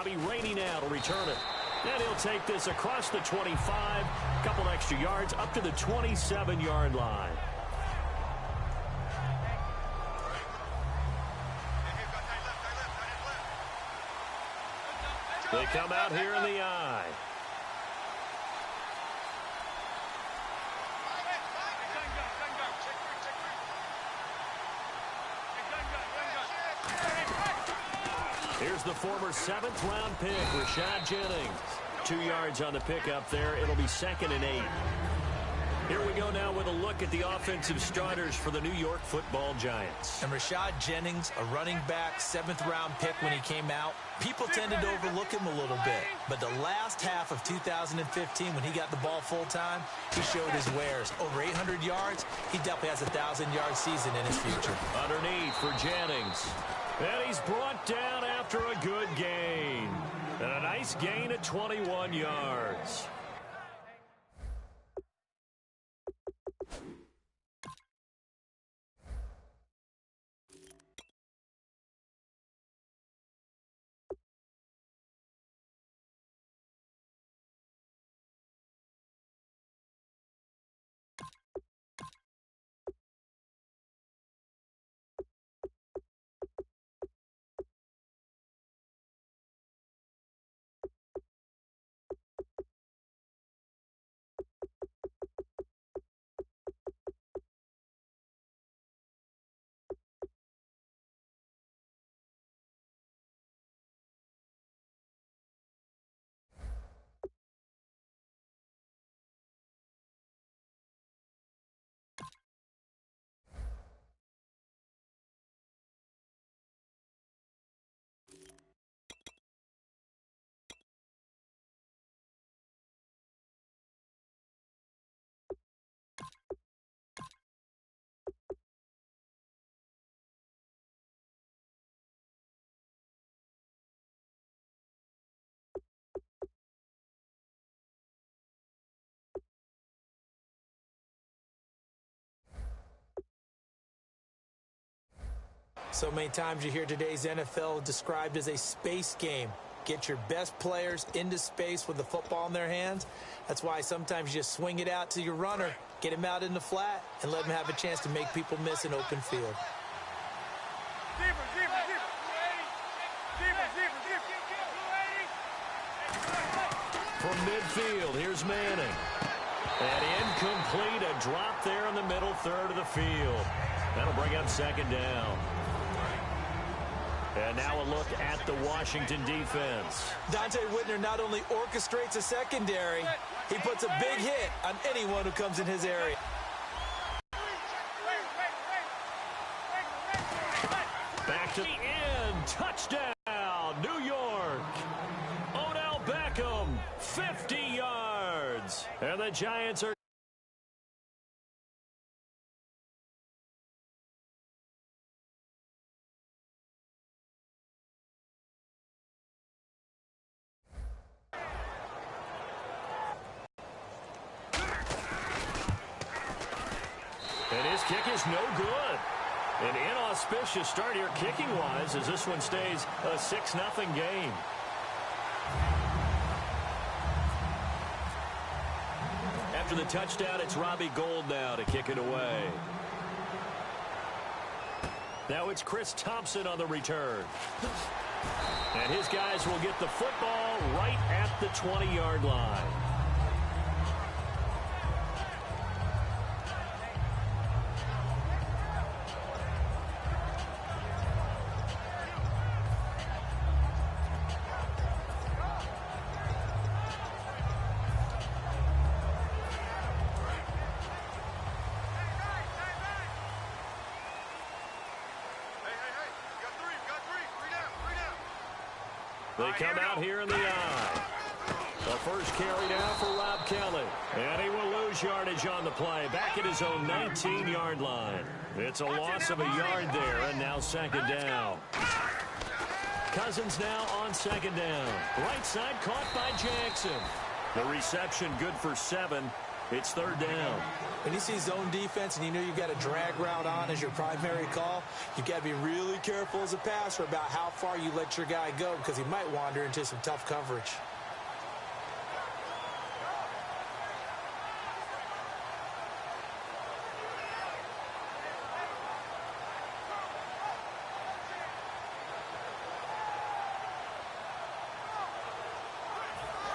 Bobby Rainey now to return it. And he'll take this across the 25, a couple extra yards up to the 27-yard line. They come out here in the I. Here's the former 7th-round pick, Rashad Jennings. 2 yards on the pickup there. It'll be 2nd and 8. Here we go now with a look at the offensive starters for the New York Football Giants. And Rashad Jennings, a running back, 7th-round pick when he came out. People tended to overlook him a little bit. But the last half of 2015, when he got the ball full-time, he showed his wares. Over 800 yards, he definitely has a 1,000-yard season in his future. Underneath for Jennings. And he's brought down after a good gain. And a nice gain at 21 yards. So many times you hear today's NFL described as a space game. Get your best players into space with the football in their hands. That's why sometimes you just swing it out to your runner, get him out in the flat, and let him have a chance to make people miss an open field. From midfield, here's Manning. And incomplete, a drop there in the middle third of the field. That'll bring up 2nd down. And now a look at the Washington defense. Dante Whitner not only orchestrates a secondary, he puts a big hit on anyone who comes in his area. Back to the end. Touchdown, New York. Odell Beckham, 50 yards. And the Giants are and his kick is no good. An inauspicious start here kicking-wise as this one stays a 6-0 game. After the touchdown, it's Robbie Gould now to kick it away. Now it's Chris Thompson on the return. And his guys will get the football right at the 20-yard line. They come out here in the I. The first carry down for Rob Kelly. And he will lose yardage on the play. Back at his own 19-yard line. It's a loss of a yard there, and now 2nd down. Cousins now on 2nd down. Right side caught by Jackson. The reception good for 7. It's third down. When you see zone defense and you know you've got a drag route on as your primary call, you've got to be really careful as a passer about how far you let your guy go because he might wander into some tough coverage.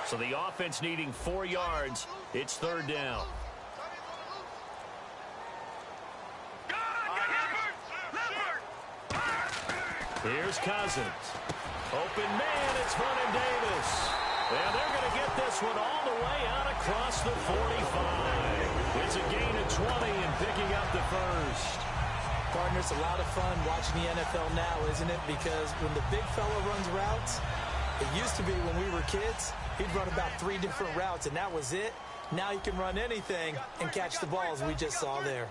So the offense needing 4 yards. It's third down. Here's Cousins. Open man, it's Vernon Davis. And they're going to get this one all the way out across the 45. It's a gain of 20 and picking up the first. Partner, it's a lot of fun watching the NFL now, isn't it? Because when the big fella runs routes, it used to be when we were kids, he'd run about 3 different routes, and that was it. Now he can run anything and catch the ball, as we just saw there.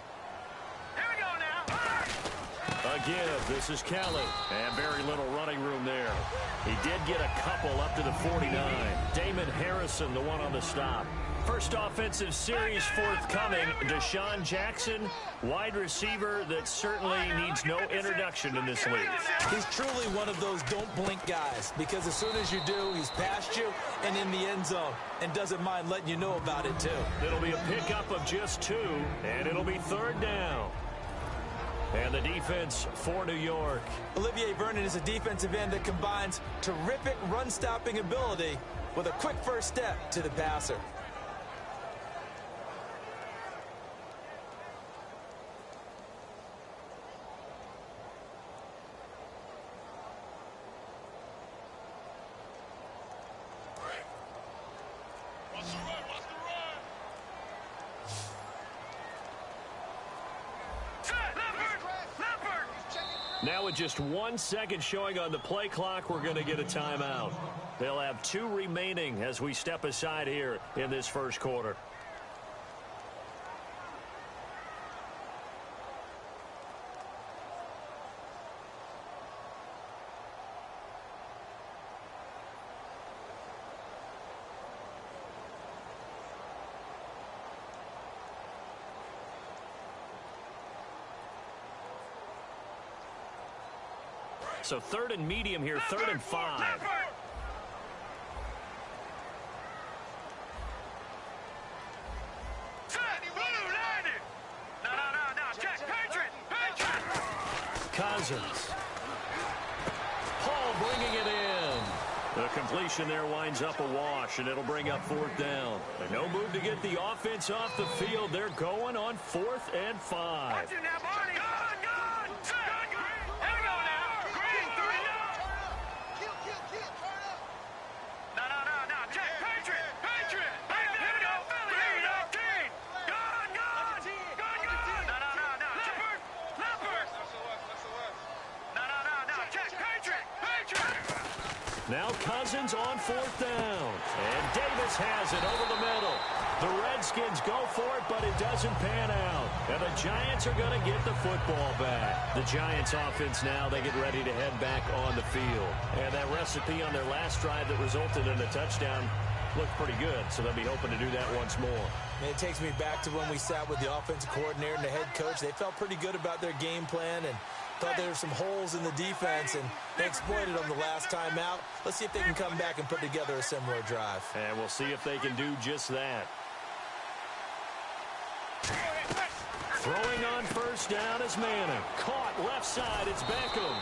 Here we go now. A give. This is Kelly. And very little running room there. He did get a couple up to the 49. Damon Harrison, the one on the stop. First offensive series forthcoming. Deshaun Jackson, wide receiver that certainly needs no introduction in this league. He's truly one of those don't blink guys, because as soon as you do, he's past you and in the end zone and doesn't mind letting you know about it too. It'll be a pickup of just 2, and it'll be third down. And the defense for New York. Olivier Vernon is a defensive end that combines terrific run-stopping ability with a quick first step to the passer. Now with just 1 second showing on the play clock, we're going to get a timeout. They'll have 2 remaining as we step aside here in this first quarter. So third and medium here, third and 5. Cousins. Paul bringing it in. The completion there winds up a wash, and it'll bring up fourth down. And no move to get the offense off the field. They're going on 4th and 5. Now Cousins on 4th down. And Davis has it over the middle. The Redskins go for it, but it doesn't pan out. And the Giants are going to get the football back. The Giants offense now, they get ready to head back on the field. And that recipe on their last drive that resulted in a touchdown looked pretty good, so they'll be hoping to do that once more. And it takes me back to when we sat with the offensive coordinator and the head coach. They felt pretty good about their game plan and thought there were some holes in the defense, and they exploited them the last time out. Let's see if they can come back and put together a similar drive. And we'll see if they can do just that. Throwing on first down is Manning. Caught left side, it's Beckham.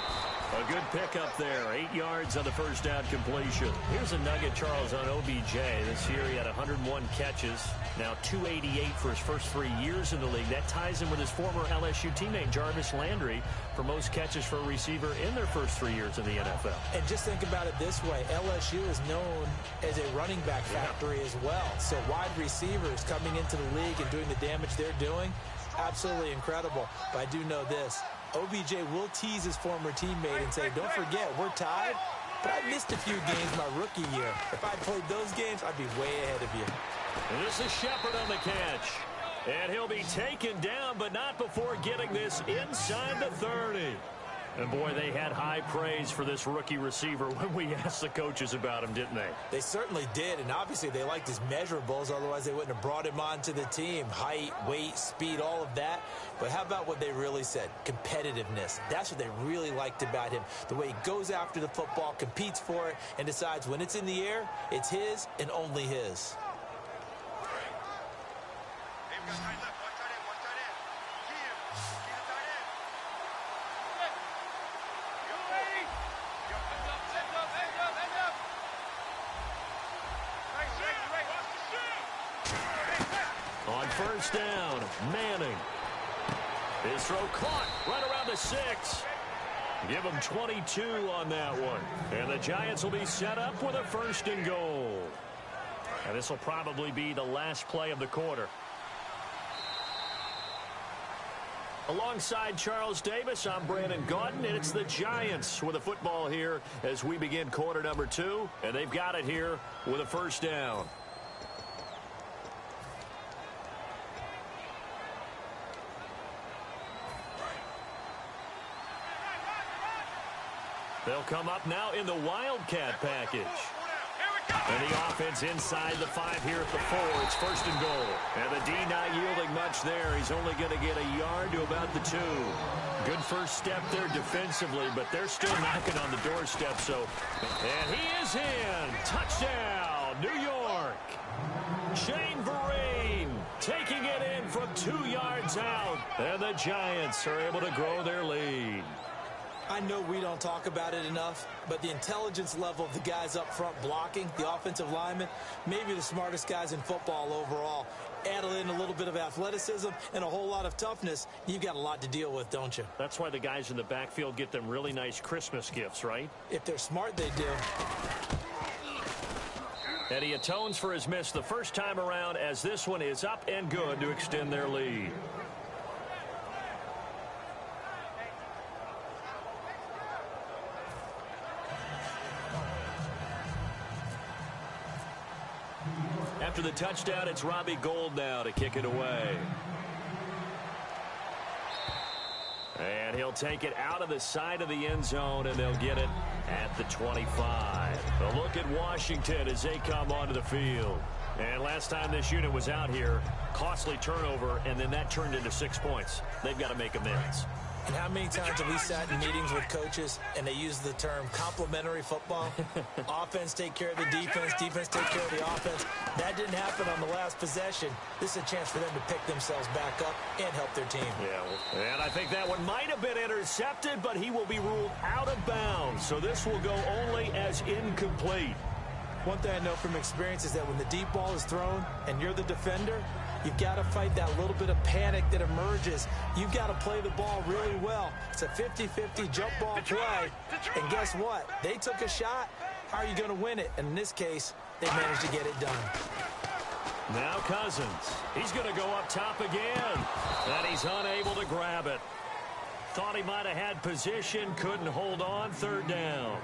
A good pickup there, 8 yards on the first down completion. Here's a nugget, Charles, on OBJ. This year he had 101 catches, now 288 for his first 3 years in the league. That ties him with his former LSU teammate Jarvis Landry for most catches for a receiver in their first 3 years in the NFL. And just think about it this way. LSU is known as a running back factory as well. So wide receivers coming into the league and doing the damage they're doing, absolutely incredible. But I do know this. OBJ will tease his former teammate and say, don't forget, we're tied, but I missed a few games my rookie year. If I played those games, I'd be way ahead of you. And this is Shepard on the catch. And he'll be taken down, but not before getting this inside the 30. And, boy, they had high praise for this rookie receiver when we asked the coaches about him, didn't they? They certainly did, and obviously they liked his measurables. Otherwise, they wouldn't have brought him onto the team. Height, weight, speed, all of that. But how about what they really said? Competitiveness. That's what they really liked about him. The way he goes after the football, competes for it, and decides when it's in the air, it's his and only his. On first down, Manning. His throw caught right around the 6. Give him 22 on that one. And the Giants will be set up with a 1st and goal. And this will probably be the last play of the quarter. Alongside Charles Davis, I'm Brandon Gaudin, and it's the Giants with a football here as we begin quarter number 2. And they've got it here with a 1st down. They'll come up now in the Wildcat package. And the offense inside the 5 here at the 4. It's 1st and goal. And the D not yielding much there. He's only going to get a yard to about the 2. Good first step there defensively, but they're still knocking on the doorstep. And he is in. Touchdown, New York. Shane Vereen taking it in from 2 yards out. And the Giants are able to grow their lead. I know we don't talk about it enough, but the intelligence level of the guys up front blocking, the offensive linemen, maybe the smartest guys in football overall. Add in a little bit of athleticism and a whole lot of toughness, you've got a lot to deal with, don't you? That's why the guys in the backfield get them really nice Christmas gifts, right? If they're smart, they do. And he atones for his miss the first time around as this one is up and good to extend their lead. After the touchdown, it's Robbie Gould now to kick it away. And he'll take it out of the side of the end zone, and they'll get it at the 25. A look at Washington as they come onto the field. And last time this unit was out here, costly turnover, and then that turned into 6 points. They've got to make amends. And how many times have we sat in meetings with coaches and they use the term complementary football? Offense take care of the defense, defense take care of the offense. That didn't happen on the last possession. This is a chance for them to pick themselves back up and help their team. Yeah, and I think that one might have been intercepted, but he will be ruled out of bounds. So this will go only as incomplete. One thing I know from experience is that when the deep ball is thrown and you're the defender, you've got to fight that little bit of panic that emerges. You've got to play the ball really well. It's a 50-50 jump ball play. And guess what? They took a shot. How are you going to win it? And in this case, they managed to get it done. Now Cousins. He's going to go up top again. And he's unable to grab it. Thought he might have had position. Couldn't hold on. 3rd down.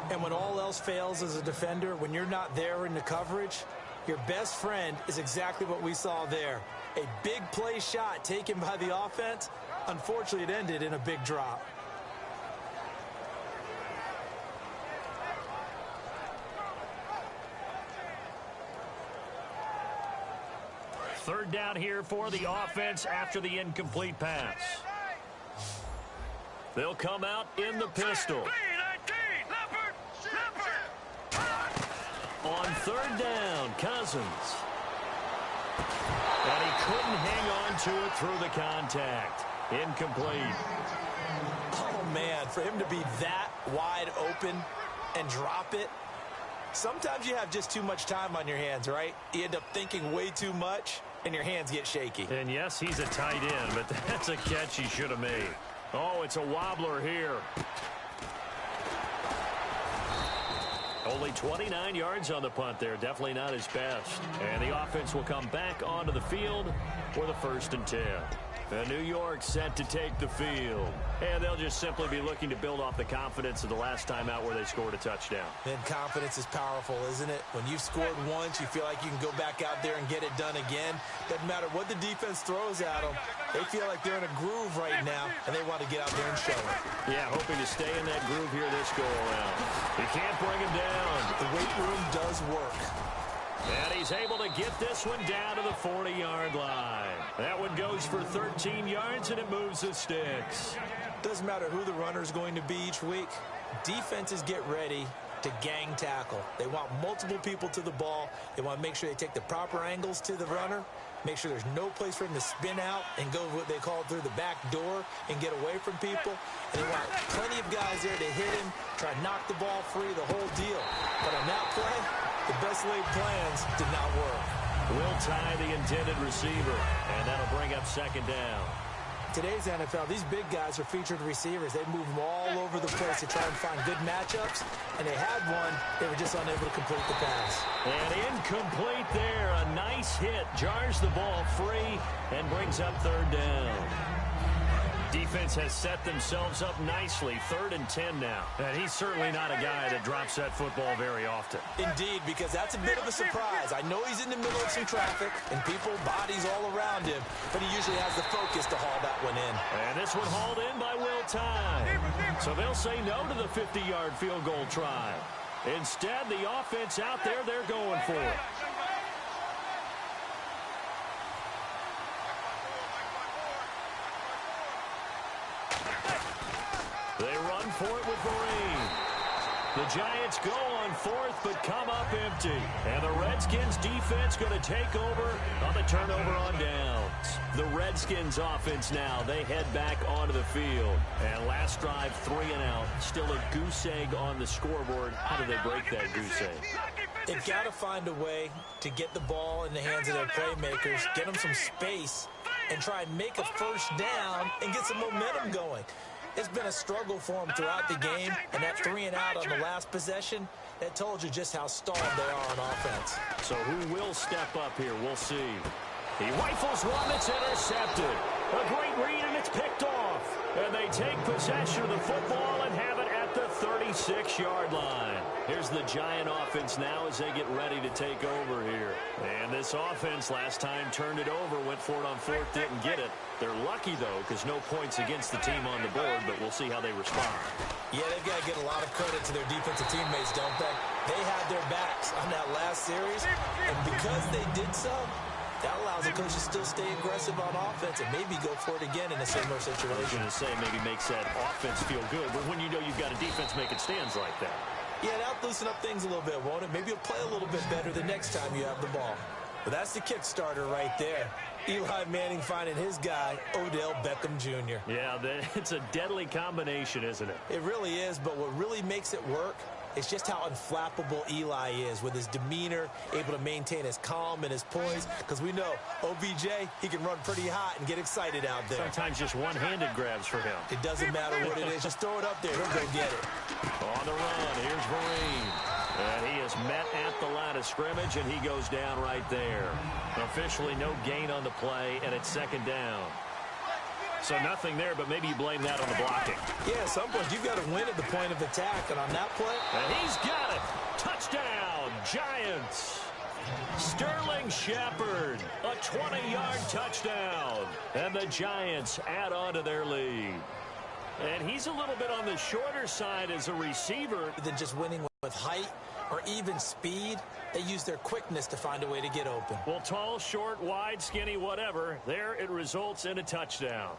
And when all else fails as a defender, when you're not there in the coverage, your best friend is exactly what we saw there. A big play shot taken by the offense. Unfortunately, it ended in a big drop. Third down here for the offense after the incomplete pass. They'll come out in the pistol. On 3rd down, Cousins. And he couldn't hang on to it through the contact. Incomplete. Oh, man, for him to be that wide open and drop it. Sometimes you have just too much time on your hands, right? You end up thinking way too much, and your hands get shaky. And, yes, he's a tight end, but that's a catch he should have made. Oh, it's a wobbler here. Only 29 yards on the punt there. Definitely not his best. And the offense will come back onto the field for the 1st and 10. And New York set to take the field. And they'll just simply be looking to build off the confidence of the last time out where they scored a touchdown. And confidence is powerful, isn't it? When you've scored once, you feel like you can go back out there and get it done again. Doesn't matter what the defense throws at them. They feel like they're in a groove right now, and they want to get out there and show it. Yeah, hoping to stay in that groove here this go-around. He can't bring him down. The weight room does work. And he's able to get this one down to the 40-yard line. That one goes for 13 yards, and it moves the sticks. Doesn't matter who the runner's going to be each week. Defenses get ready to gang tackle. They want multiple people to the ball. They want to make sure they take the proper angles to the runner, make sure there's no place for him to spin out and go what they call through the back door and get away from people. And they want plenty of guys there to hit him, try to knock the ball free, the whole deal. But on that play, the best laid plans did not work. Will tie the intended receiver, and that'll bring up second down. Today's NFL, these big guys are featured receivers. They move them all over the place to try and find good matchups, and they had one. They were just unable to complete the pass. And incomplete there. A nice hit. Jars the ball free and brings up third down. Defense has set themselves up nicely. 3rd and 10 now. And he's certainly not a guy that drops that football very often. Indeed, because that's a bit of a surprise. I know he's in the middle of some traffic and people, bodies all around him, but he usually has the focus to haul that one in. And this one hauled in by Will Tye. So they'll say no to the 50-yard field goal try. Instead, the offense out there, they're going for it. They run for it with Vereen. The Giants go on 4th, but come up empty. And the Redskins defense going to take over on the turnover on downs. The Redskins offense now, they head back onto the field. And last drive, 3 and out. Still a goose egg on the scoreboard. How do they break that goose egg? They've got to find a way to get the ball in the hands of their playmakers, get them some space, and try and make a first down and get some momentum going. It's been a struggle for them throughout the game, and that 3 and out on the last possession, that told you just how stalled they are on offense. So who will step up here? We'll see. He rifles one that's intercepted. A great read, and it's picked off. And they take possession of the football and have it at the 36-yard line. Here's the Giant offense now as they get ready to take over here. And this offense last time turned it over, went for it on 4th, didn't get it. They're lucky, though, because no points against the team on the board, but we'll see how they respond. Yeah, they've got to get a lot of credit to their defensive teammates, don't they? They had their backs on that last series, and because they did so, that allows the coach to still stay aggressive on offense and maybe go for it again in a similar situation. I was going to say maybe makes that offense feel good, but when you know you've got a defense making stands like that. Yeah, that'll loosen up things a little bit, won't it? Maybe you'll play a little bit better the next time you have the ball. But that's the kickstarter right there. Eli Manning finding his guy, Odell Beckham Jr. Yeah, it's a deadly combination, isn't it? It really is, but what really makes it work is just how unflappable Eli is with his demeanor, able to maintain his calm and his poise, because we know OBJ, he can run pretty hot and get excited out there. Sometimes just one-handed grabs for him. It doesn't matter what it is. Just throw it up there. He'll go get it. On the run, here's Vereen. And he is met at the line of scrimmage, and he goes down right there. Officially no gain on the play, and it's second down. So nothing there, but maybe you blame that on the blocking. Yeah, at some point, you've got to win at the point of attack, and on that play... And he's got it. Touchdown, Giants. Sterling Shepard, a 20-yard touchdown. And the Giants add on to their lead. And he's a little bit on the shorter side as a receiver. Than just winning with height or even speed, they use their quickness to find a way to get open. Well, tall, short, wide, skinny, whatever, there it results in a touchdown.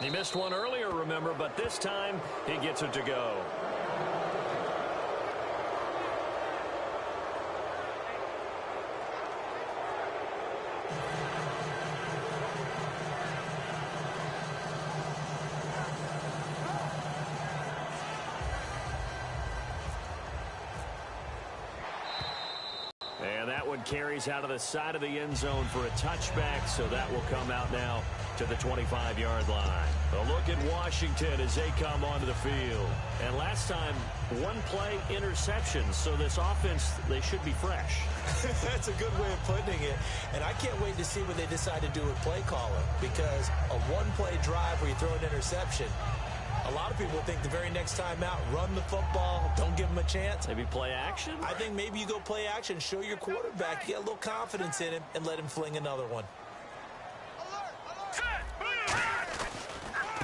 He missed one earlier, remember, but this time he gets it to go. that one carries out of the side of the end zone for a touchback, so that will come out now to the 25-yard line. A look at Washington as they come onto the field. And last time, one play interception, so this offense, they should be fresh. That's a good way of putting it. And I can't wait to see what they decide to do with play calling, because a one-play drive where you throw an interception, a lot of people think the very next time out, run the football, don't give him a chance. Maybe play action? I think maybe you go play action, show your quarterback, get a little confidence in him, and let him fling another one.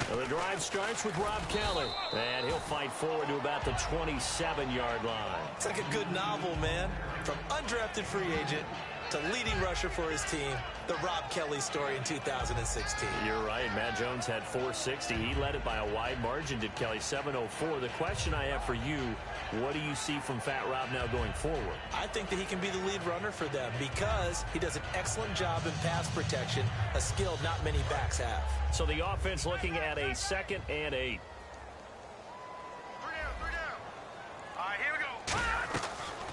Well, the drive starts with Rob Kelly, and he'll fight forward to about the 27-yard line. It's like a good novel, man. From undrafted free agent to leading rusher for his team, the Rob Kelly story in 2016. You're right. Matt Jones had 460. He led it by a wide margin, did Kelly, 704. The question I have for you, what do you see from Fat Rob now going forward? I think that he can be the lead runner for them because he does an excellent job in pass protection, a skill not many backs have. So the offense looking at a 2nd and 8. 3 down. All right, here we go.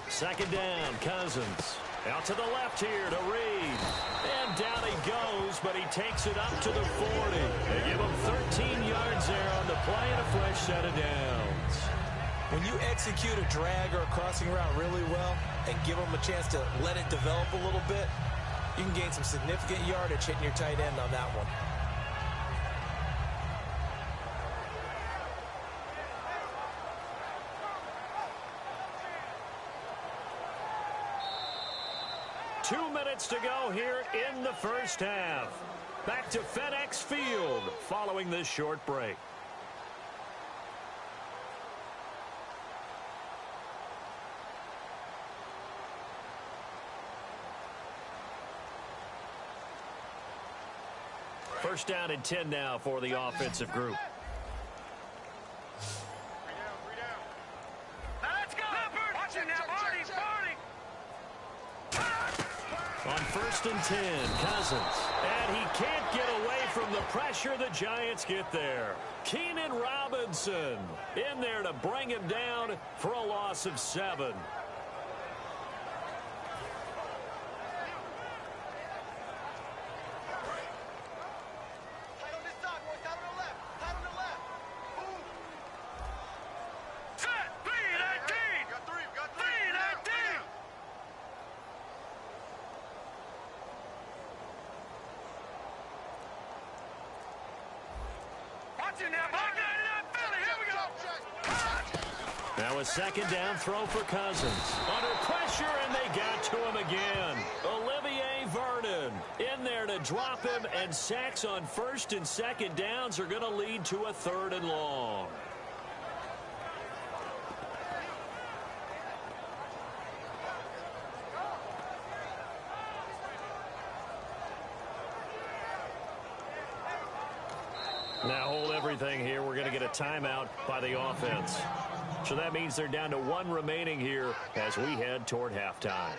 2nd down, Cousins. Out to the left here to Reed. And down he goes, but he takes it up to the 40. They give him 13 yards there on the play and a fresh set of downs. When you execute a drag or a crossing route really well and give them a chance to let it develop a little bit, you can gain some significant yardage hitting your tight end on that one. Two minutes to go here in the first half. Back to FedEx Field following this short break. First down and 10 now for the offensive group. 3 down. Now let's go. Watch it now, Barney. On 1st and 10, Cousins. And he can't get away from the pressure. The Giants get there. Keenan Robinson in there to bring him down for a loss of 7. Now a 2nd down throw for Cousins. Under pressure, and they got to him again. Olivier Vernon in there to drop him, and sacks on 1st and 2nd downs are going to lead to a 3rd and long. Now hold everything here. We're going to get a timeout by the offense. So that means they're down to 1 remaining here as we head toward halftime.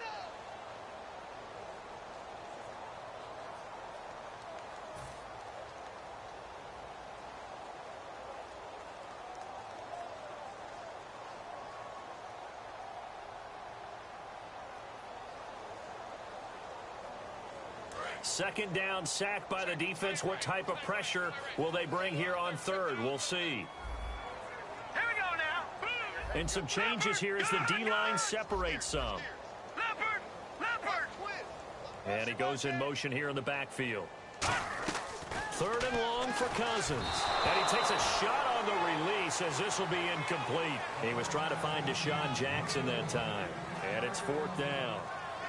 Second down, sack by the defense. What type of pressure will they bring here on 3rd? We'll see. Here we go now. And some changes here as the D-line separates some. Leopard. And he goes in motion here in the backfield. 3rd and long for Cousins. And he takes a shot on the release as this will be incomplete. He was trying to find Deshaun Jackson that time. And it's 4th down.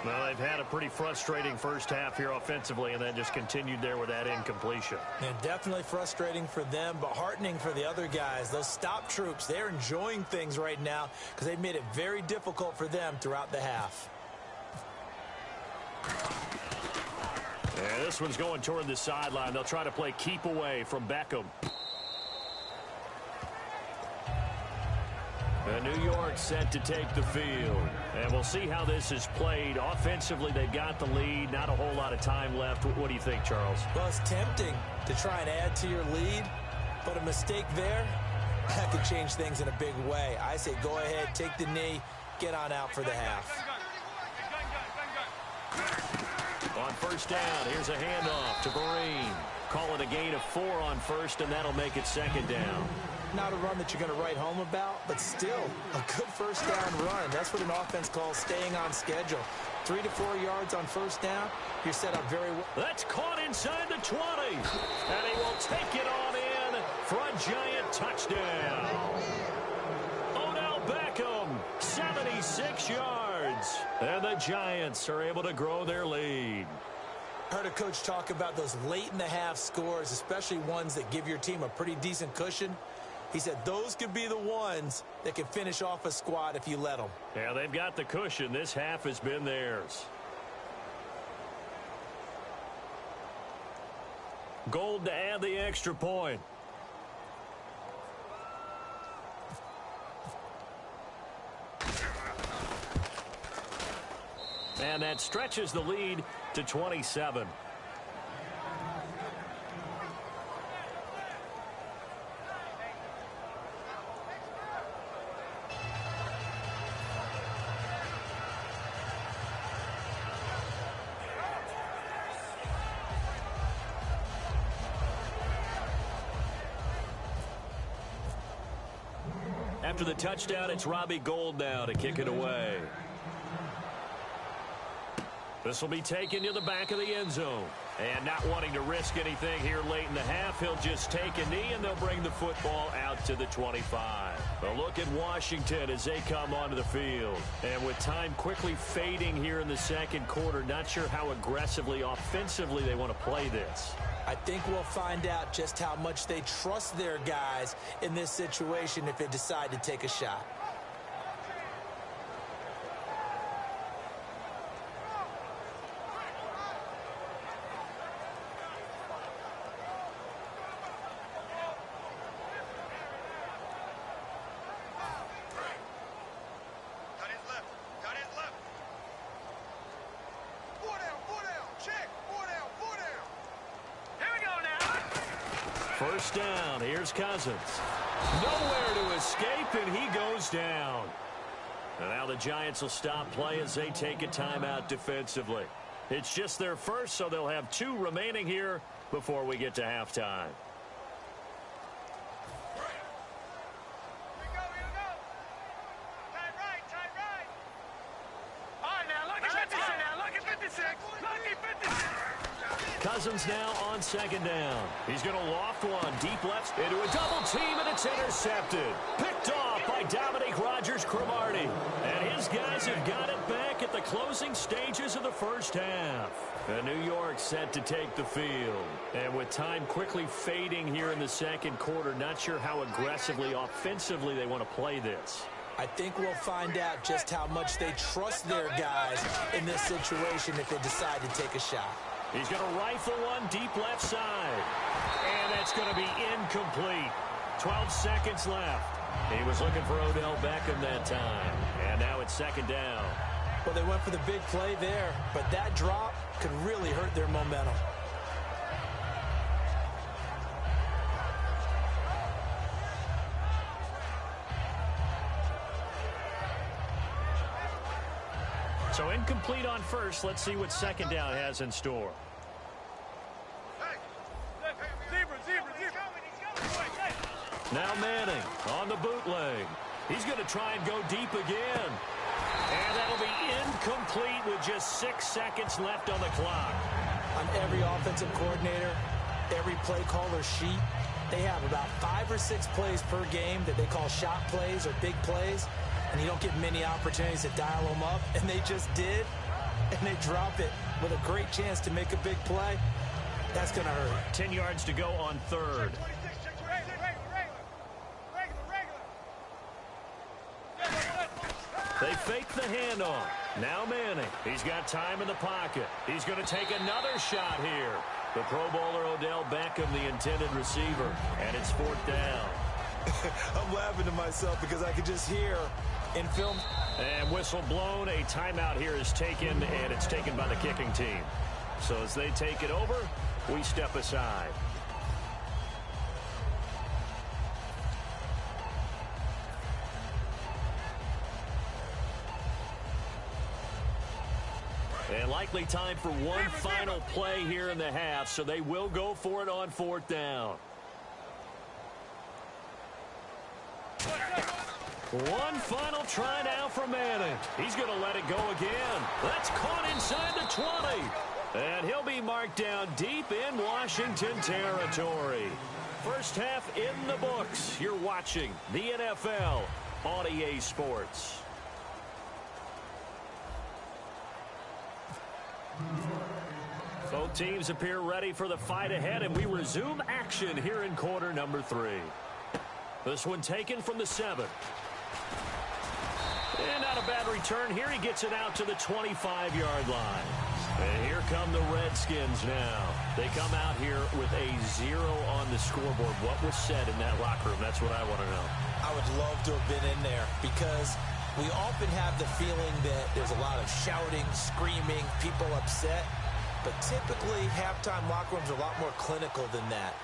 Well, they've had a pretty frustrating first half here offensively and then just continued there with that incompletion. And definitely frustrating for them, but heartening for the other guys. Those stop troops, they're enjoying things right now because they've made it very difficult for them throughout the half. And this one's going toward the sideline. They'll try to play keep away from Beckham. And New York set to take the field. And we'll see how this is played. Offensively, they've got the lead. Not a whole lot of time left. What do you think, Charles? Well, it's tempting to try and add to your lead, but a mistake there, that could change things in a big way. I say go ahead, take the knee, get on out for the half. On first down, here's a handoff to Vereen. Call it a gain of 4 on first, and that'll make it second down. Not a run that you're going to write home about, but still a good first down run. That's what an offense calls staying on schedule. 3 to 4 yards on first down, you're set up very well. That's caught inside the 20, and he will take it on in for a Giant touchdown. Odell Beckham, 76 yards, and the Giants are able to grow their lead. Heard a coach talk about those late-in-the-half scores, especially ones that give your team a pretty decent cushion. He said those could be the ones that can finish off a squad if you let them. Yeah, they've got the cushion. This half has been theirs. Gold to add the extra point. And that stretches the lead to 27. After the touchdown, it's Robbie Gould now to kick it away. This will be taken to the back of the end zone. And not wanting to risk anything here late in the half, he'll just take a knee and they'll bring the football out to the 25. A look at Washington as they come onto the field. And with time quickly fading here in the second quarter, not sure how aggressively, offensively they want to play this. I think we'll find out just how much they trust their guys in this situation if they decide to take a shot. First down, here's Cousins. Nowhere to escape, and he goes down. And now the Giants will stop play as they take a timeout defensively. It's just their first, so they'll have 2 remaining here before we get to halftime. Cousins now on second down. He's going to loft one deep left into a double team, and it's intercepted. Picked off by Dominique Rodgers-Cromartie. And his guys have got it back at the closing stages of the first half. And New York set to take the field. And with time quickly fading here in the second quarter, not sure how aggressively, offensively they want to play this. I think we'll find out just how much they trust their guys in this situation if they decide to take a shot. He's going to rifle one deep left side. And that's going to be incomplete. 12 seconds left. He was looking for Odell Beckham that time. And now it's second down. Well, they went for the big play there, but that drop could really hurt their momentum. So incomplete on first. Let's see what second down has in store. Now Manning on the bootleg. He's going to try and go deep again. And that'll be incomplete with just 6 seconds left on the clock. On every offensive coordinator, every play caller sheet, they have about 5 or 6 plays per game that they call shot plays or big plays. And you don't get many opportunities to dial them up. And they just did. And they drop it with a great chance to make a big play. That's going to hurt. 10 yards to go on third. They fake the handoff. Now Manning. He's got time in the pocket. He's going to take another shot here. The Pro Bowler Odell Beckham, the intended receiver. And it's 4th down. I'm laughing to myself because I could just hear in film. And whistle blown. A timeout here is taken, and it's taken by the kicking team. So as they take it over, we step aside. And likely time for one final play here in the half, so they will go for it on 4th down. One final try now for Manning. He's going to let it go again. That's caught inside the 20. And he'll be marked down deep in Washington territory. First half in the books. You're watching the NFL on EA Sports. Both teams appear ready for the fight ahead, and we resume action here in quarter number 3. This one taken from the 7. And not a bad return here. He gets it out to the 25-yard line. And here come the Redskins now. They come out here with a 0 on the scoreboard. What was said in that locker room? That's what I want to know. I would love to have been in there because we often have the feeling that there's a lot of shouting, screaming, people upset. But typically, halftime locker rooms are a lot more clinical than that.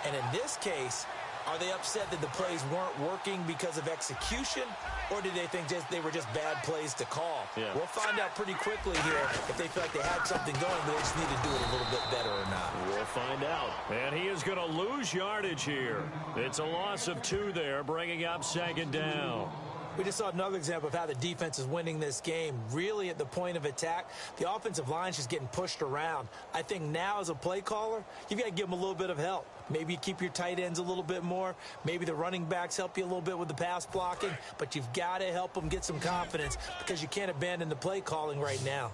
And in this case, are they upset that the plays weren't working because of execution, or did they think they were just bad plays to call? Yeah. We'll find out pretty quickly here if they feel like they had something going, but they just need to do it a little bit better or not. We'll find out. And he is going to lose yardage here. It's a loss of 2 there, bringing up 2nd down. We just saw another example of how the defense is winning this game. Really at the point of attack, the offensive line's just getting pushed around. I think now as a play caller, you've got to give them a little bit of help. Maybe you keep your tight ends a little bit more. Maybe the running backs help you a little bit with the pass blocking. But you've got to help them get some confidence because you can't abandon the play calling right now.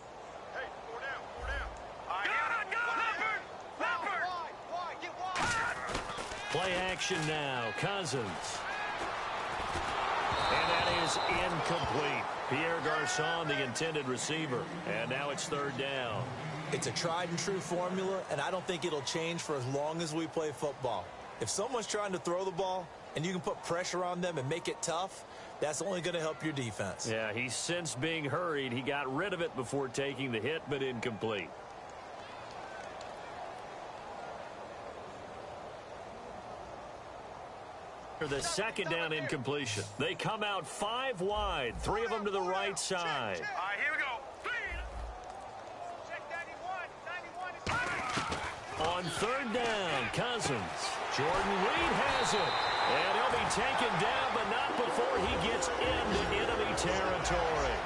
Hey, 4 down, 4 down. Leopard! Play action now. Cousins. And that is incomplete. Pierre Garçon, the intended receiver. And now it's 3rd down. It's a tried-and-true formula, and I don't think it'll change for as long as we play football. If someone's trying to throw the ball and you can put pressure on them and make it tough, that's only going to help your defense. Yeah, he's since being hurried. He got rid of it before taking the hit, but incomplete. The 2nd down incompletion. They come out 5 wide, 3 of them to the right side. All right, here we go. Check 91. On 3rd down, Cousins. Jordan Reed has it. And he'll be taken down, but not before he gets into enemy territory.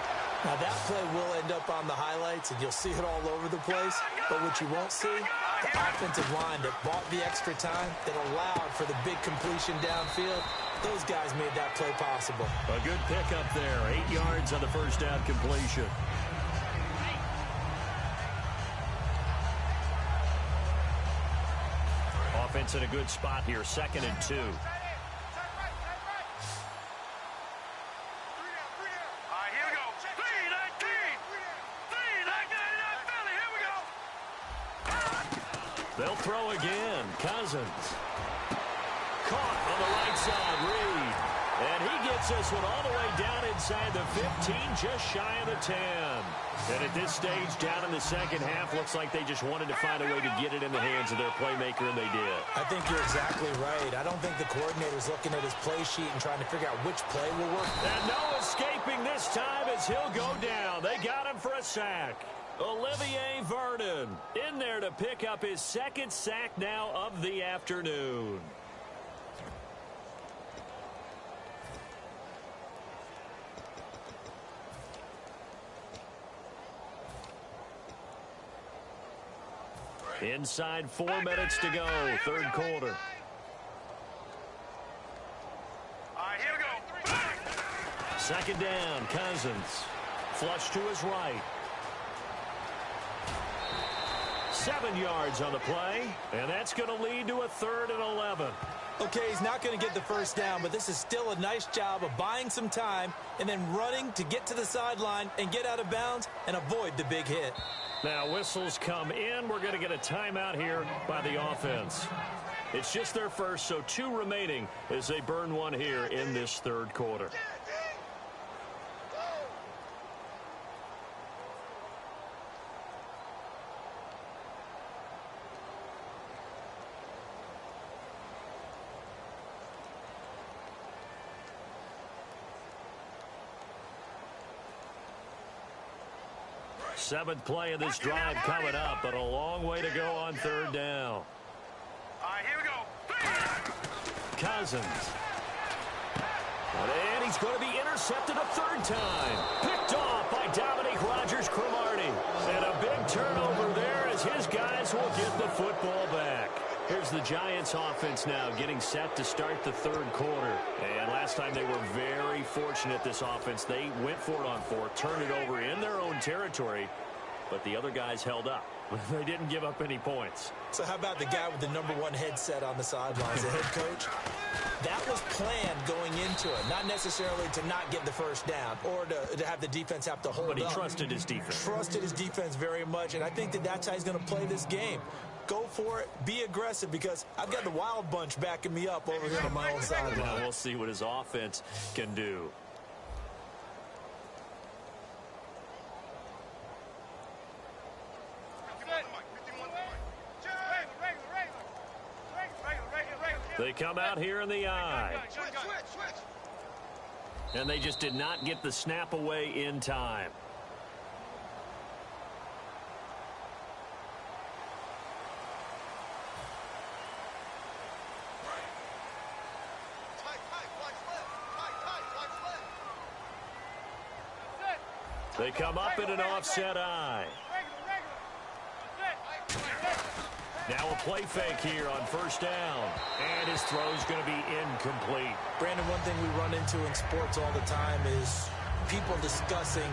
Now, that play will end up on the highlights, and you'll see it all over the place. But what you won't see, the offensive line that bought the extra time, that allowed for the big completion downfield, those guys made that play possible. A good pickup there. 8 yards on the first down completion. Offense in a good spot here. 2nd and 2. They'll throw again. Cousins. Caught on the right side, Reed. And he gets this one all the way down inside the 15, just shy of the 10. And at this stage, down in the second half, looks like they just wanted to find a way to get it in the hands of their playmaker, and they did. I think you're exactly right. I don't think the coordinator's looking at his play sheet and trying to figure out which play will work. And no escaping this time as he'll go down. They got him for a sack. Olivier Vernon in there to pick up his 2nd sack now of the afternoon. Inside 4 minutes to go, 3rd quarter. All right, here we go. 2nd down, Cousins. Flush to his right. 7 yards on the play, and that's going to lead to a 3rd and 11. Okay, he's not going to get the first down, but this is still a nice job of buying some time and then running to get to the sideline and get out of bounds and avoid the big hit. Now whistles come in. We're going to get a timeout here by the offense. It's just their first, so 2 remaining as they burn one here in this 3rd quarter. Seventh play of this drive coming up, but a long way to go on third down. All right, here we go. Cousins. And he's going to be intercepted a third time. Picked off by Dominique Rodgers-Cromartie. And a big turnover there as his guys will get the football back. Here's the Giants offense now getting set to start the third quarter. And last time they were very fortunate, this offense. They went for it on fourth, turned it over in their own territory, but the other guys held up. They didn't give up any points. So how about the guy with the #1 headset on the sidelines, the head coach? That was planned going into it, not necessarily to not get the first down or to have the defense have to hold up. But he trusted his defense. Trusted his defense very much, and I think that's how he's going to play this game. Go for it. Be aggressive, because I've got the wild bunch backing me up over here on my own sideline. Now we'll see what his offense can do. They come out here in the eye. And they just did not get the snap away in time. They come up in an offset eye. Now a play fake here on first down. And his throw's going to be incomplete. Brandon, one thing we run into in sports all the time is people discussing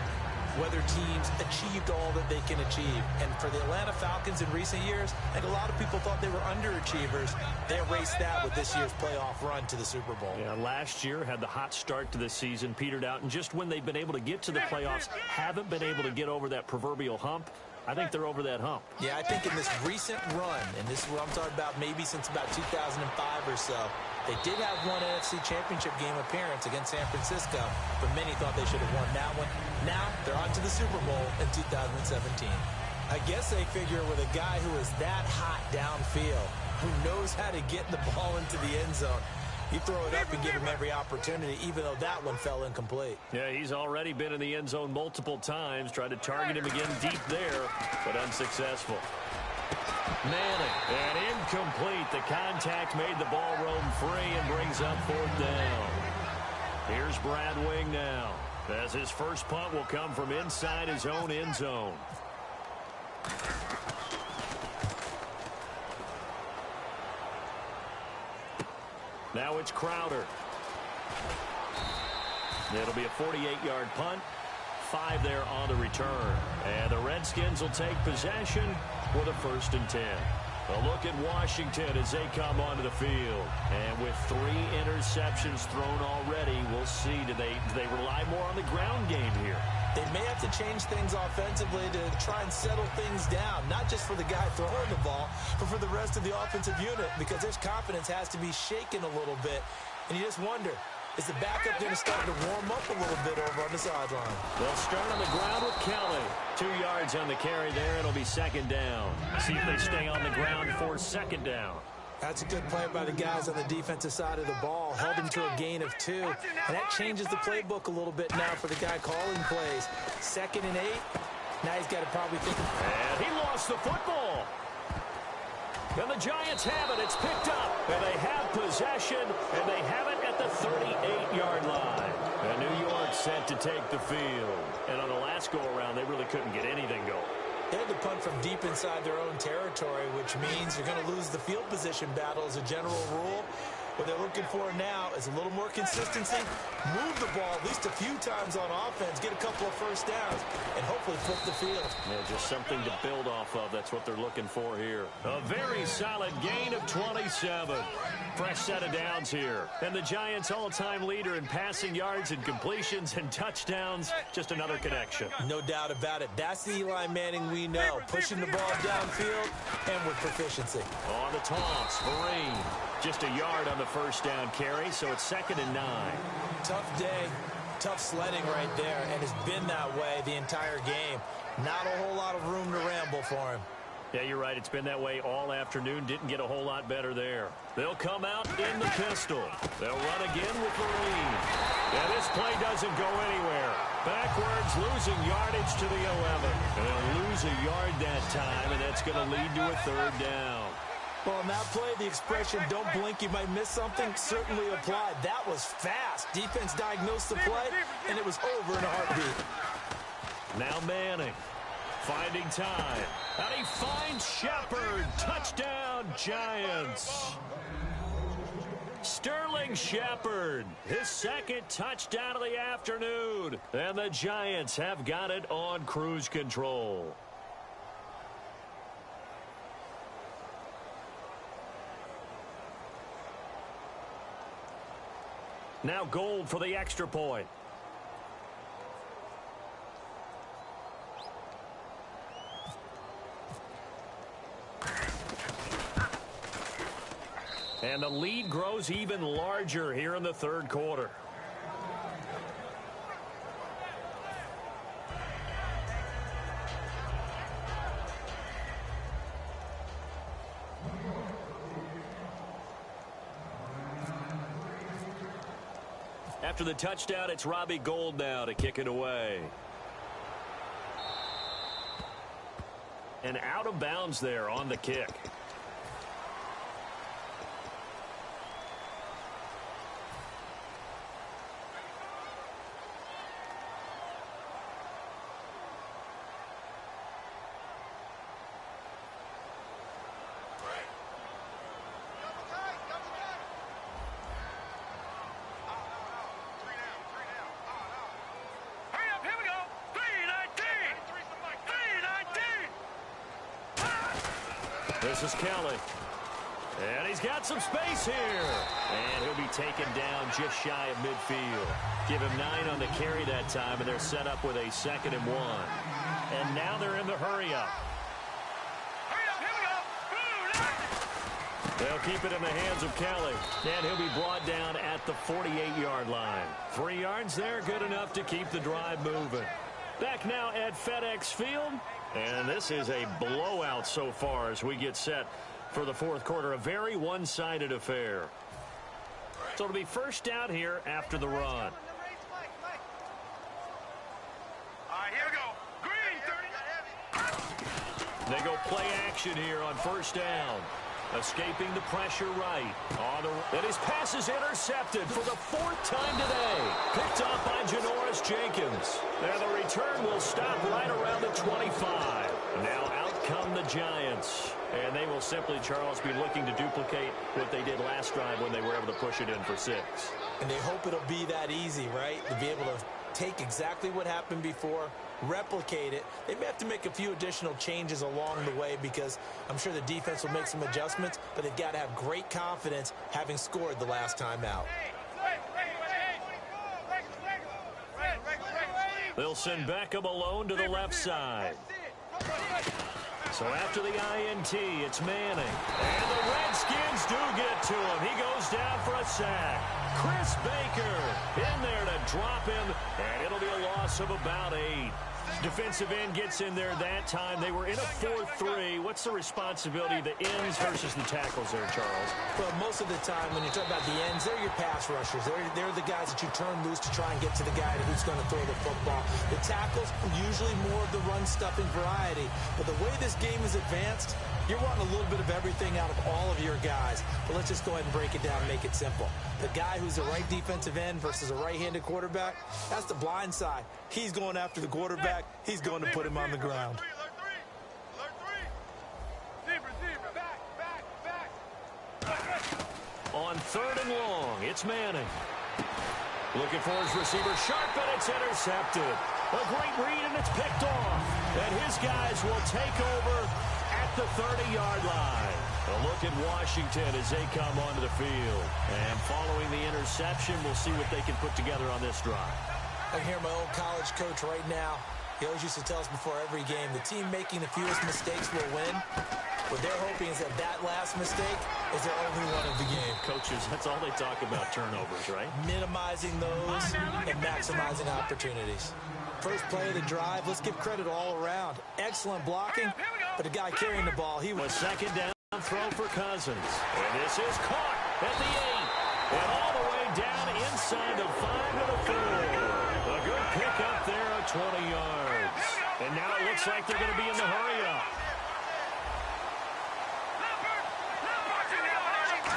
whether teams achieved all that they can achieve. And for the Atlanta Falcons in recent years, I think a lot of people thought they were underachievers. They erased that with this year's playoff run to the Super Bowl. Yeah, last year had the hot start to the season, petered out, and just when they've been able to get to the playoffs, haven't been able to get over that proverbial hump. I think they're over that hump. Yeah, I think in this recent run, and this is what I'm talking about maybe since about 2005 or so, they did have one NFC Championship game appearance against San Francisco, but many thought they should have won that one. Now they're on to the Super Bowl in 2017. I guess they figure with a guy who is that hot downfield, who knows how to get the ball into the end zone, you throw it up and give him every opportunity, even though that one fell incomplete. Yeah, he's already been in the end zone multiple times, tried to target him again deep there, but unsuccessful. Manning, and incomplete. The contact made the ball roam free and brings up fourth down. Here's Brad Wing now, as his first punt will come from inside his own end zone. Now it's Crowder. It'll be a 48-yard punt. 5 there on the return. And the Redskins will take possession with a 1st and 10. A look at Washington as they come onto the field. And with 3 interceptions thrown already, we'll see. Do they rely more on the ground game here? They may have to change things offensively to try and settle things down, not just for the guy throwing the ball, but for the rest of the offensive unit, because their confidence has to be shaken a little bit. And you just wonder, is the backup going to start to warm up a little bit over on the sideline? They'll start on the ground with Kelly. 2 yards on the carry there. It'll be 2nd down. See if they stay on the ground for 2nd down. That's a good play by the guys on the defensive side of the ball. Held him to a gain of 2. And that changes the playbook a little bit now for the guy calling plays. 2nd and 8. Now he's got to probably think. And he lost the football. And the Giants have it. It's picked up. And they have possession. And they have it at the 38-yard line. And New York set to take the field. And on the last go-around, they really couldn't get anything going. They had to punt from deep inside their own territory, which means you're going to lose the field position battle as a general rule. What they're looking for now is a little more consistency, move the ball at least a few times on offense, get a couple of 1st downs, and hopefully flip the field. Yeah, just something to build off of. That's what they're looking for here. A very solid gain of 27. Fresh set of downs here. And the Giants' all-time leader in passing yards and completions and touchdowns. Just another connection. No doubt about it. That's the Eli Manning we know. Pushing the ball downfield and with proficiency. On the toss, Vereen. Just a yard on the 1st down carry, so it's 2nd and 9. Tough day, tough sledding right there, and it's been that way the entire game. Not a whole lot of room to ramble for him. Yeah, you're right. It's been that way all afternoon. Didn't get a whole lot better there. They'll come out in the pistol. They'll run again with the lead. Yeah, this play doesn't go anywhere. Backwards, losing yardage to the 11. And they'll lose a yard that time, and that's going to lead to a third down. Well, on that play, the expression, don't blink, you might miss something, certainly applied. That was fast. Defense diagnosed the play, and it was over in a heartbeat. Now Manning finding time. And he finds Shepard. Touchdown, Giants. Sterling Shepard, his second touchdown of the afternoon. And the Giants have got it on cruise control. Now Gold for the extra point. And the lead grows even larger here in the third quarter. After the touchdown, it's Robbie Gould now to kick it away. And out of bounds there on the kick. This is Kelly. And he's got some space here. And he'll be taken down just shy of midfield. Give him 9 on the carry that time, and they're set up with a 2nd and 1. And now they're in the hurry-up. They'll keep it in the hands of Kelly. And he'll be brought down at the 48-yard line. 3 yards there, good enough to keep the drive moving. Back now at FedEx Field. And this is a blowout so far as we get set for the fourth quarter. A very one-sided affair. So it'll be first down here after the run. All right, here we go. Green, 30. They go play action here on first down. Escaping the pressure right. And his pass is intercepted for the 4th time today. Picked off by Janoris Jenkins. And the return will stop right around the 25. Now out come the Giants. And they will simply, Charles, be looking to duplicate what they did last drive when they were able to push it in for 6. And they hope it'll be that easy, right? To be able to take exactly what happened before, replicate it. They may have to make a few additional changes along the way because I'm sure the defense will make some adjustments, but they've got to have great confidence having scored the last time out. They'll send Beckham alone to the left side. So after the INT, it's Manning. And the Redskins do get to him. He goes down for a sack. Chris Baker in there to drop him, and it'll be a loss of about 8. Defensive end gets in there that time. They were in a 4-3. What's the responsibility of the ends versus the tackles there, Charles? Well, most of the time when you talk about the ends, they're your pass rushers. They're the guys that you turn loose to try and get to the guy who's going to throw the football. The tackles, usually more of the run-stuffing variety. But the way this game is advanced, you're wanting a little bit of everything out of all of your guys. But let's just go ahead and break it down and make it simple. The guy who's a right defensive end versus a right-handed quarterback, that's the blind side. He's going after the quarterback. He's going to put him on the ground. On 3rd and long, it's Manning. Looking for his receiver, sharp, and it's intercepted. A great read, and it's picked off. And his guys will take over at the 30-yard line. A look at Washington as they come onto the field. And following the interception, we'll see what they can put together on this drive. I hear my old college coach right now. He always used to tell us before every game, the team making the fewest mistakes will win. What they're hoping is that that last mistake is their only one of the game. Coaches, that's all they talk about, turnovers, right? Minimizing those and maximizing opportunities. First play of the drive, let's give credit all around. Excellent blocking, but the guy carrying the ball, he was... Second down throw for Cousins. And this is caught at the 8. And all the way down inside the 5 to the 4. A good pickup there of 20 yards. And now it looks like they're going to be in the hurry-up.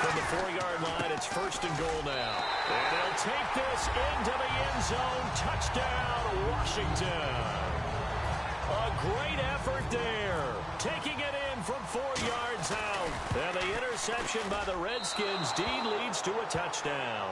From the 4-yard line, it's first and goal now. And they'll take this into the end zone. Touchdown, Washington. A great effort there. Taking it in from 4 yards out. And the interception by the Redskins indeed leads to a touchdown.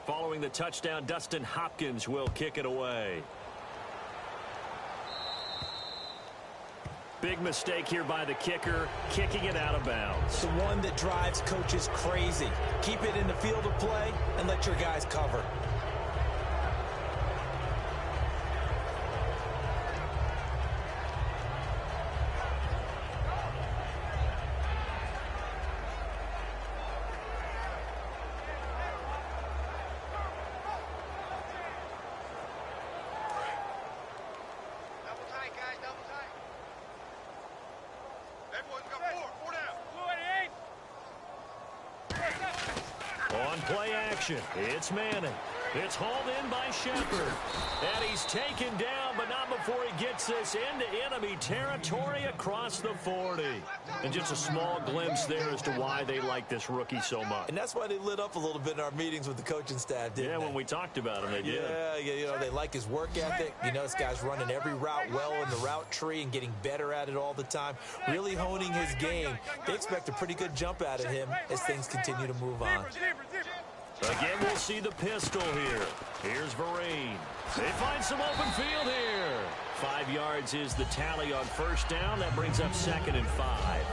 Following the touchdown, Dustin Hopkins will kick it away. Big mistake here by the kicker, kicking it out of bounds. The one that drives coaches crazy. Keep it in the field of play and let your guys cover. On play action, it's Manning. It's hauled in by Shepard. And he's taken down, but not before he gets this into enemy territory across the 40. And just a small glimpse there as to why they like this rookie so much. And that's why they lit up a little bit in our meetings with the coaching staff, didn't they? Yeah, when we talked about him, they did. Yeah, you know, they like his work ethic. You know, this guy's running every route well in the route tree and getting better at it all the time, really honing his game. They expect a pretty good jump out of him as things continue to move on. Again, we'll see the pistol here. Here's Vereen. They find some open field here. 5 yards is the tally on first down. That brings up 2nd and 5.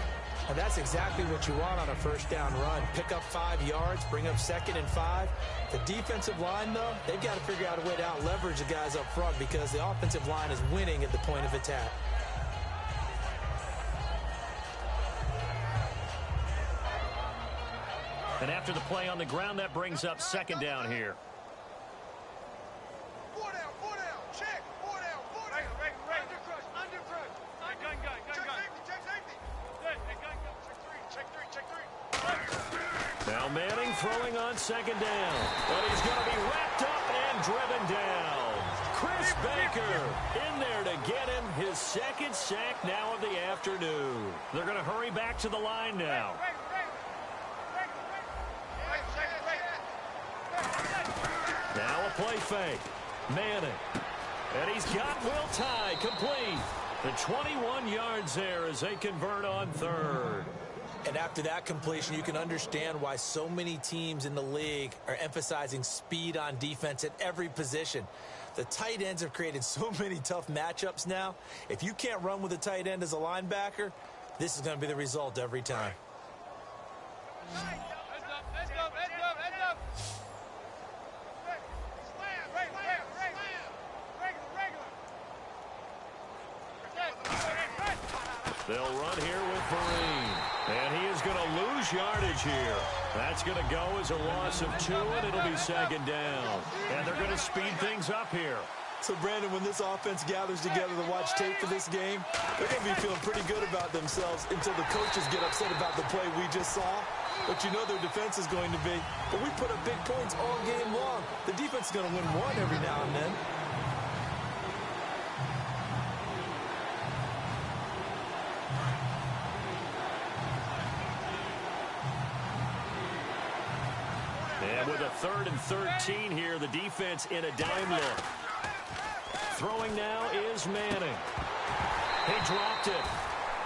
And that's exactly what you want on a first down run. Pick up 5 yards, bring up 2nd and 5. The defensive line, though, they've got to figure out a way to out-leverage the guys up front because the offensive line is winning at the point of attack. And after the play on the ground, that brings up 2nd down here. 4 down, check, 4 down, 4 down. Under crush. Check safety. Check three. Now Manning throwing on 2nd down. But he's going to be wrapped up and driven down. Chris Baker in there to get him his 2nd sack now of the afternoon. They're going to hurry back to the line now. Now a play fake. Manning. And he's got Will Tye complete. The 21 yards there as they convert on 3rd. And after that completion, you can understand why so many teams in the league are emphasizing speed on defense at every position. The tight ends have created so many tough matchups now. If you can't run with a tight end as a linebacker, this is going to be the result every time. They'll run here with Vereen. And he is going to lose yardage here. That's going to go as a loss of 2, and it'll be 2nd down. And they're going to speed things up here. So, Brandon, when this offense gathers together to watch tape for this game, they're going to be feeling pretty good about themselves until the coaches get upset about the play we just saw. But you know their defense is going to be. But we put up big points all game long. The defense is going to win one every now and then. And with a 3rd and 13 here, the defense in a dime look. Throwing now is Manning. He dropped it.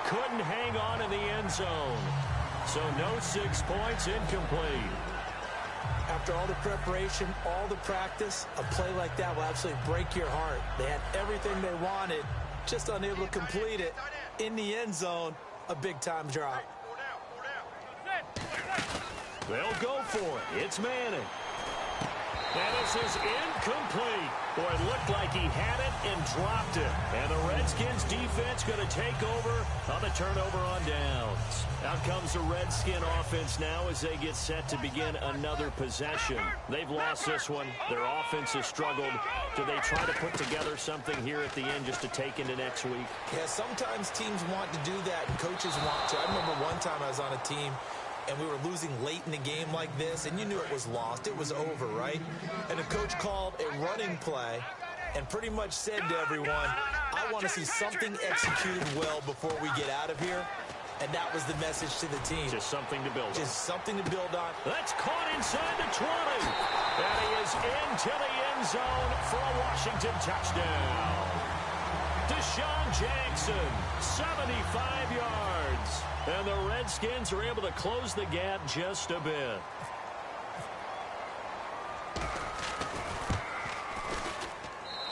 Couldn't hang on in the end zone. So no 6 points, incomplete. After all the preparation, all the practice, a play like that will absolutely break your heart. They had everything they wanted, just unable to complete it. In the end zone, a big-time drop. They'll go for it. It's Manning. And this is incomplete. Boy, it looked like he had it and dropped it. And the Redskins defense going to take over on the turnover on downs. Out comes the Redskin offense now as they get set to begin another possession. They've lost this one. Their offense has struggled. Do they try to put together something here at the end just to take into next week? Yeah, sometimes teams want to do that and coaches want to. I remember one time I was on a team and we were losing late in the game like this, and you knew it was lost. It was over, right? And the coach called a running play and pretty much said to everyone, I want to see something executed well before we get out of here. And that was the message to the team. Just something to build on. Just something to build on. That's caught inside the 20. And he is into the end zone for a Washington touchdown. Deshaun Jackson, 75 yards. And the Redskins are able to close the gap just a bit.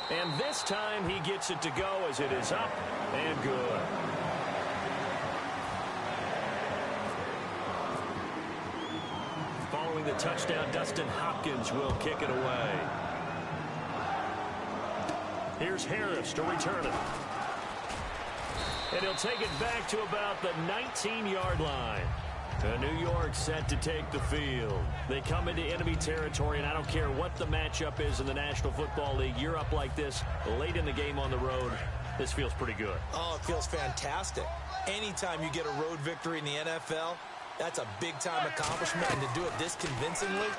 And this time he gets it to go as it is up and good. Following the touchdown, Dustin Hopkins will kick it away. Here's Harris to return it. And he'll take it back to about the 19-yard line. New York set to take the field. They come into enemy territory, and I don't care what the matchup is in the National Football League. You're up like this late in the game on the road. This feels pretty good. Oh, it feels fantastic. Anytime you get a road victory in the NFL, that's a big-time accomplishment. And to do it this convincingly,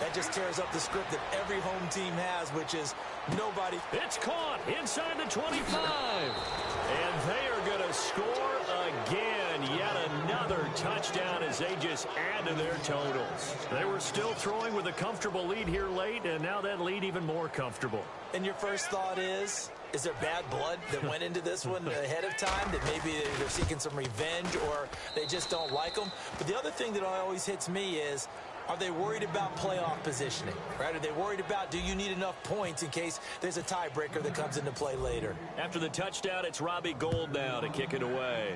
that just tears up the script that every home team has, which is nobody. It's caught inside the 25. And they are going to score again. Yet another touchdown as they just add to their totals. They were still throwing with a comfortable lead here late, and now that lead even more comfortable. And your first thought is there bad blood that went into this one ahead of time, that maybe they're seeking some revenge or they just don't like them? But the other thing that always hits me is, are they worried about playoff positioning, right? Are they worried about, do you need enough points in case there's a tiebreaker that comes into play later? After the touchdown, it's Robbie Gould now to kick it away.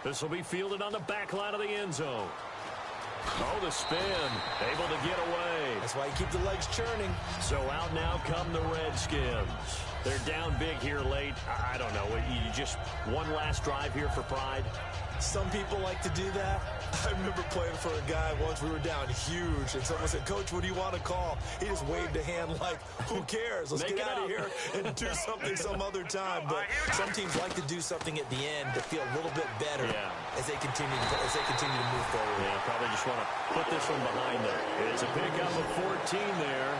This will be fielded on the back line of the end zone. Oh, the spin. Able to get away. That's why you keep the legs churning. So out now come the Redskins. They're down big here late. I don't know. You just one last drive here for pride? Some people like to do that. I remember playing for a guy once. We were down huge, and someone said, Coach, what do you want to call? He just waved a hand like, who cares? Let's get out of here and do something some other time. But some teams like to do something at the end to feel a little bit better as they continue to move forward. Yeah, probably just want to put this one behind them. It's a pickup of 14 there,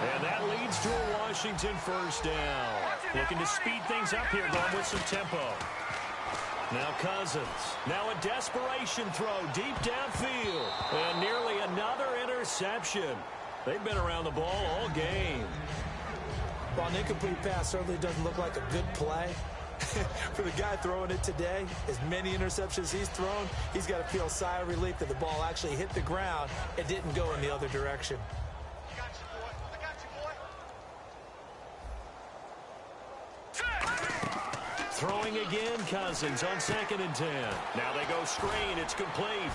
and that leads to a Washington first down. Looking to speed things up here, going with some tempo. Now Cousins. Now a desperation throw deep downfield. And nearly another interception. They've been around the ball all game. Well, an incomplete pass certainly doesn't look like a good play. For the guy throwing it today, as many interceptions he's thrown, he's got to feel a sigh of relief that the ball actually hit the ground and didn't go in the other direction. Throwing again, Cousins on 2nd and 10. Now they go screen. It's complete.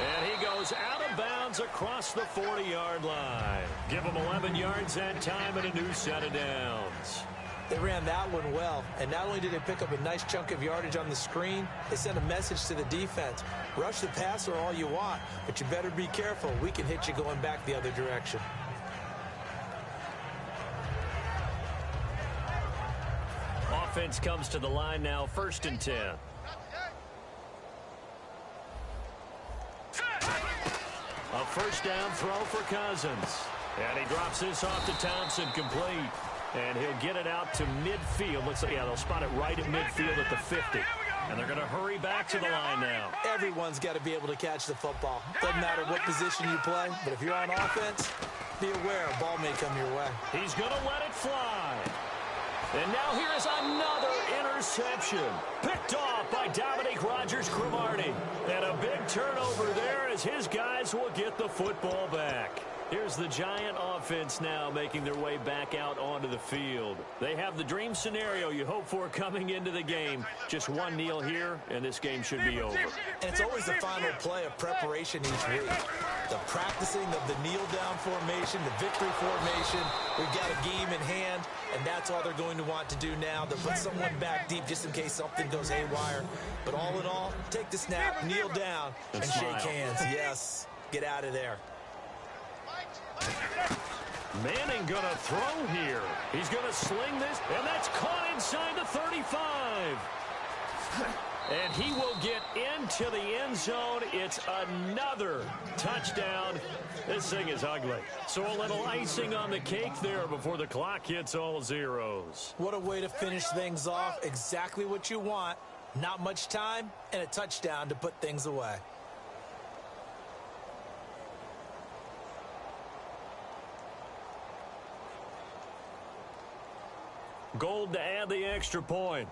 And he goes out of bounds across the 40-yard line. Give him 11 yards that time and a new set of downs. They ran that one well, and not only did they pick up a nice chunk of yardage on the screen, they sent a message to the defense. Rush the passer all you want, but you better be careful. We can hit you going back the other direction. Offense comes to the line now, 1st and 10. A first down throw for Cousins. And he drops this off to Thompson, complete. And he'll get it out to midfield. Looks like, they'll spot it right at midfield at the 50. And they're going to hurry back to the line now. Everyone's got to be able to catch the football. Doesn't matter what position you play, but if you're on offense, be aware a ball may come your way. He's going to let it fly. And now here is another interception. Picked off by Dominique Rodgers-Cromartie. And a big turnover there as his guys will get the football back. Here's the Giant offense now making their way back out onto the field. They have the dream scenario you hope for coming into the game. Just one kneel here, and this game should be over. And it's always the final play of preparation each week. The practicing of the kneel-down formation, the victory formation. We've got a game in hand, and that's all they're going to want to do now. They'll put someone back deep just in case something goes haywire. But all in all, take the snap, kneel down, and shake hands. Yes, get out of there. Manning going to throw here. He's going to sling this, and that's caught inside the 35. And he will get into the end zone. It's another touchdown. This thing is ugly. So a little icing on the cake there before the clock hits all zeros. What a way to finish things off. Exactly what you want. Not much time and a touchdown to put things away. Gold to add the extra point.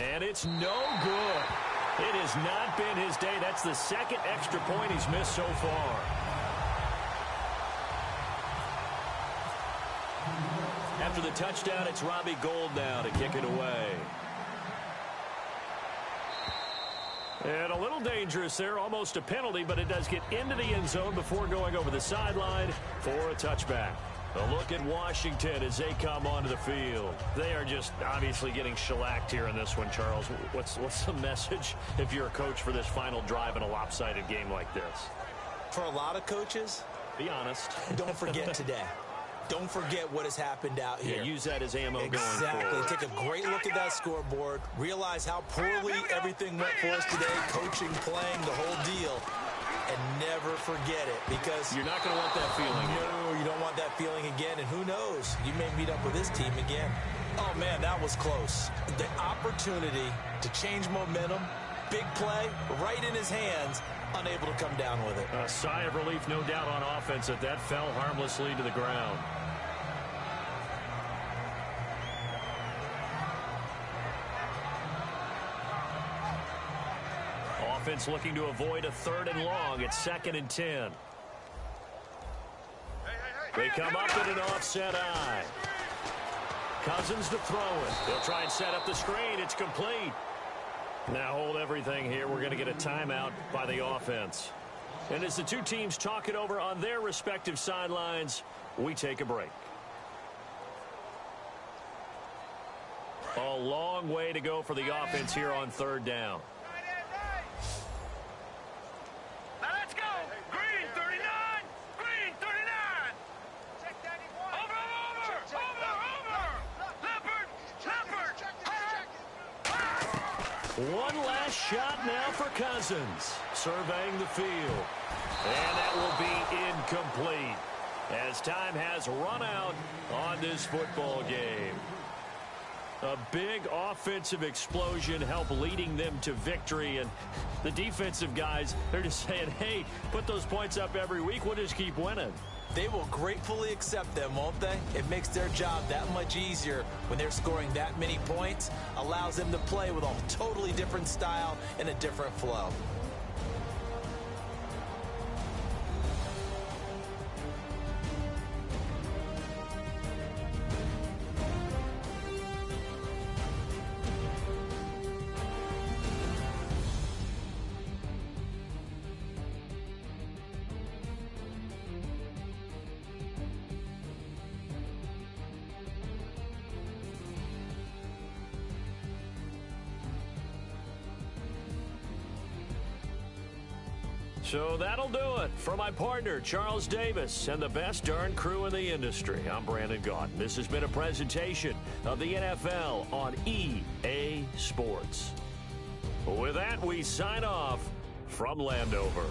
And it's no good. It has not been his day. That's the second extra point he's missed so far. After the touchdown, it's Robbie Gould now to kick it away. And a little dangerous there, almost a penalty, but it does get into the end zone before going over the sideline for a touchback. A look at Washington as they come onto the field. They are just obviously getting shellacked here in this one, Charles. What's the message if you're a coach for this final drive in a lopsided game like this? For a lot of coaches, be honest. Don't forget today. Don't forget what has happened out here. Yeah, use that as ammo going Exactly. forward. Take a great look at that scoreboard. Realize how poorly everything went for us today. Coaching, playing, the whole deal. And never forget it, because you're not going to want that feeling. No, you don't want that feeling again. And who knows? You may meet up with this team again. Oh, man, that was close. The opportunity to change momentum, big play, right in his hands, unable to come down with it. A sigh of relief, no doubt, on offense that fell harmlessly to the ground. Offense looking to avoid a 3rd and long. It's 2nd and 10. They come up in an offset eye. Cousins to throw it. They'll try and set up the screen. It's complete. Now hold everything here. We're going to get a timeout by the offense. And as the two teams talk it over on their respective sidelines, we take a break. A long way to go for the offense here on 3rd down. Now let's go. Green 39. Green 39. Check 91. Over. Leopard. One last shot now for Cousins. Surveying the field. And that will be incomplete, as time has run out on this football game. A big offensive explosion helped leading them to victory. And the defensive guys, they're just saying, hey, put those points up every week. We'll just keep winning. They will gratefully accept them, won't they? It makes their job that much easier when they're scoring that many points. Allows them to play with a totally different style and a different flow. So that'll do it. For my partner, Charles Davis, and the best darn crew in the industry, I'm Brandon Gaudin. This has been a presentation of the NFL on EA Sports. With that, we sign off from Landover.